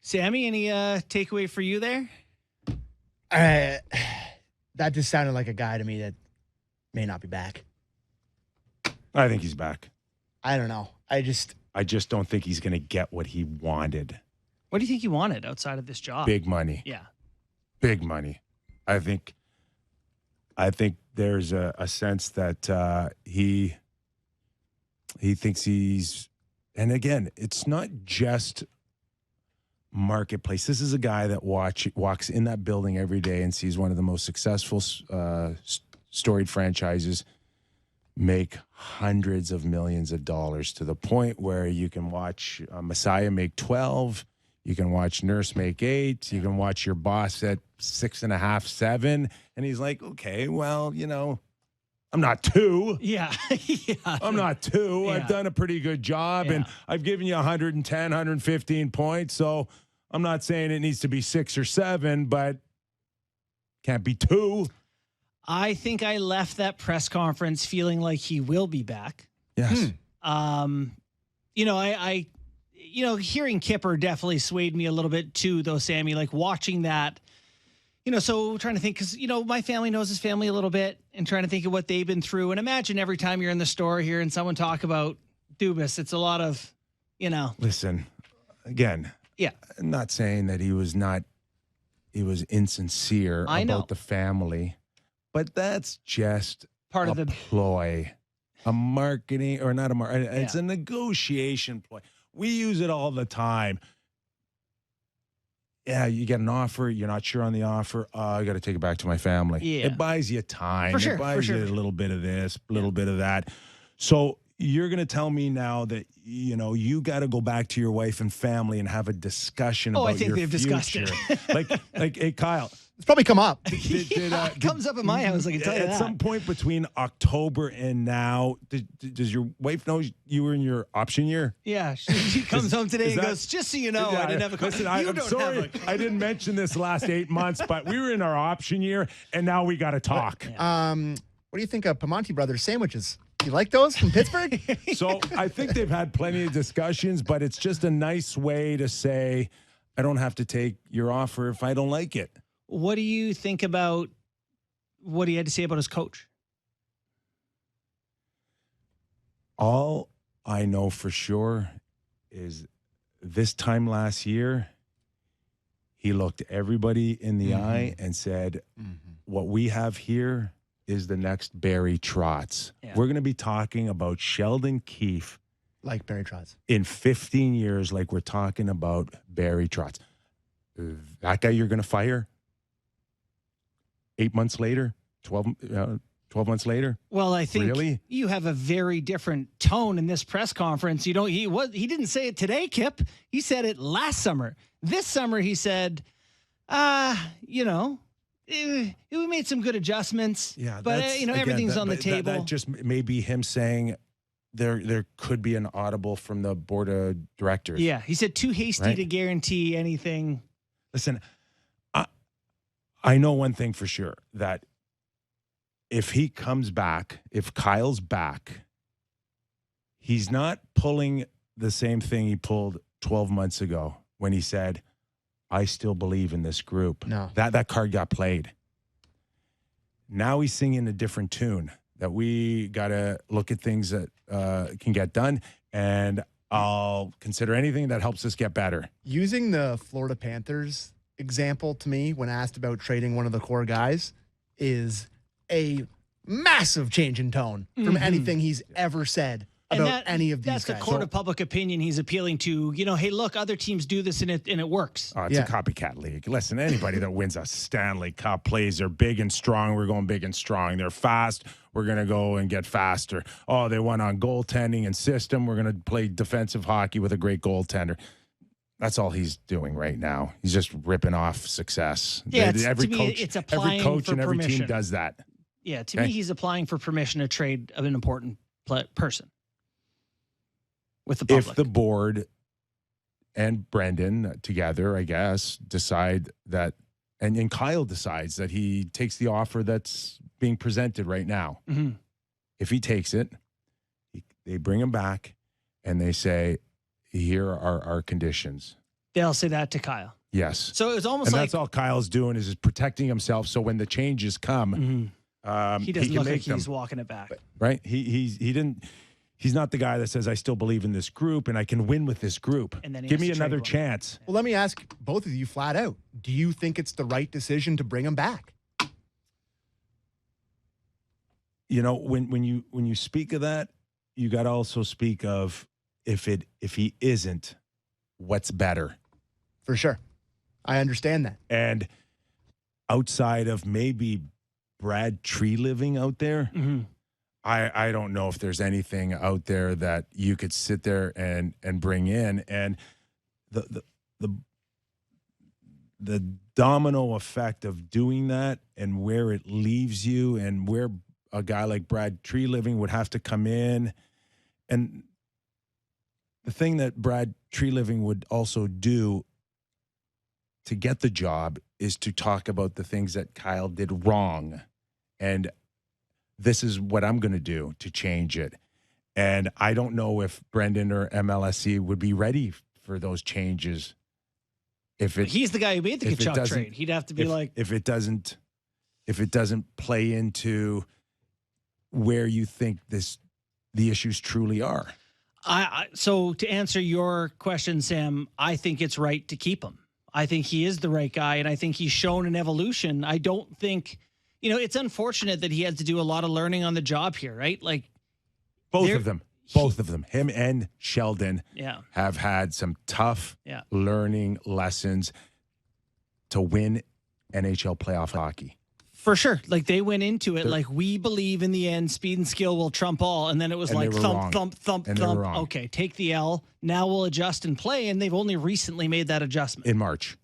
Sammy, any takeaway for you there? That just sounded like a guy to me that may not be back. I think he's back. I don't know. I just don't think he's going to get what he wanted. What do you think he wanted outside of this job? Big money. Yeah. Big money. I think there's a sense that he thinks he's, and again, it's not just marketplace. This is a guy that walks in that building every day and sees one of the most successful storied franchises make hundreds of millions of dollars, to the point where you can watch Messiah make 12, you can watch Nurse make 8, you can watch your boss at 6.5, 7, and he's like, okay, well, I'm not 2. Yeah. Yeah. I'm not 2. Yeah. I've done a pretty good job, and I've given you 110, 115 points, so I'm not saying it needs to be 6 or 7, but can't be 2. I think I left that press conference feeling like he will be back. Yes. I hearing Kyper definitely swayed me a little bit too, though, Sammy, like watching that, so trying to think, because, my family knows his family a little bit, and trying to think of what they've been through. And imagine every time you're in the store hearing someone talk about Dubas, it's a lot of, Listen, again, I'm not saying that he was insincere about the family, but that's just part of the ploy, a marketing, or not a marketing. It's a negotiation ploy. We use it all the time. Yeah, you get an offer, you're not sure on the offer. I got to take it back to my family. Yeah. It buys you time. For sure, It buys you a little bit of this, a little bit of that. So you're going to tell me now that, you got to go back to your wife and family and have a discussion about your future. I think they've discussed it. like, hey, Kyle. it's probably come up. It comes up at my house, I can tell you that. At some point between October and now, does your wife know you were in your option year? Yeah, she comes home today and goes, just so you know, I didn't have a Listen, I'm sorry I didn't mention this last 8 months, but we were in our option year, and now we got to talk. What do you think of Pamonti Brothers sandwiches? You like those from Pittsburgh? So I think they've had plenty of discussions, but it's just a nice way to say, I don't have to take your offer if I don't like it. What do you think about what he had to say about his coach? All I know for sure is this time last year, he looked everybody in the eye and said, what we have here is the next Barry Trotz. Yeah. We're going to be talking about Sheldon Keefe Like Barry Trotz. in 15 years, like we're talking about Barry Trotz. That guy you're going to fire 8 months later, 12 months later? Well, I think Really? you have a very different tone in this press conference. He didn't say it today, Kip. He said it last summer. This summer he said, we made some good adjustments. Yeah, but again, everything's on the table. That just may be him saying there could be an audible from the board of directors. Yeah, he said too hasty to guarantee anything. Listen, I know one thing for sure, that if he comes back, if Kyle's back, he's not pulling the same thing he pulled 12 months ago when he said, I still believe in this group. No. That card got played. Now he's singing a different tune, that we got to look at things that can get done, and I'll consider anything that helps us get better. Using the Florida Panthers example, to me, when asked about trading one of the core guys, is a massive change in tone from anything he's ever said about any of these guys. That's the court of public opinion he's appealing to. Hey, look, other teams do this and it works. It's a copycat league. Listen, anybody that wins a Stanley Cup plays, they're big and strong. We're going big and strong. They're fast. We're going to go and get faster. Oh, they won on goaltending and system. We're going to play defensive hockey with a great goaltender. That's all he's doing right now. He's just ripping off success. Yeah, every to coach, me, it's every coach and every permission. team does that. Yeah, to me, he's applying for permission to trade an important person with the public. If the board and Brendan together, I guess, decide that, and Kyle decides that he takes the offer that's being presented right now. Mm-hmm. If he takes it, they bring him back and they say, here are our conditions. They'll say that to Kyle. Yes. So it was almost And like that's all Kyle's doing is protecting himself. So when the changes come, he doesn't can look like make them. he's walking it back. Right? He's not the guy that says I still believe in this group and I can win with this group. And then he give has me to trade another one. chance. Well, let me ask both of you flat out. Do you think it's the right decision to bring him back? You know, when you speak of that, you got to also speak of if he isn't, what's better. For sure. I understand that. And outside of maybe Brad Tree living out there, I don't know if there's anything out there that you could sit there and bring in. And the domino effect of doing that and where it leaves you and where a guy like Brad Tree living would have to come in. And the thing that Brad Tree living would also do to get the job is to talk about the things that Kyle did wrong. And this is what I'm going to do to change it. And I don't know if Brendan or MLSE would be ready for those changes. He's the guy who made the Kachuk trade. He'd have to be if it doesn't play into where you think the issues truly are. So to answer your question, Sam, I think it's right to keep him. I think he is the right guy, and I think he's shown an evolution. I don't think, it's unfortunate that he has to do a lot of learning on the job here, right? Like both of them, him and Sheldon, have had some tough learning lessons to win NHL playoff hockey. For sure. Like they went into it like we believe in the end speed and skill will trump all. And then it was like thump. Okay, take the L. Now we'll adjust and play. And they've only recently made that adjustment. In March.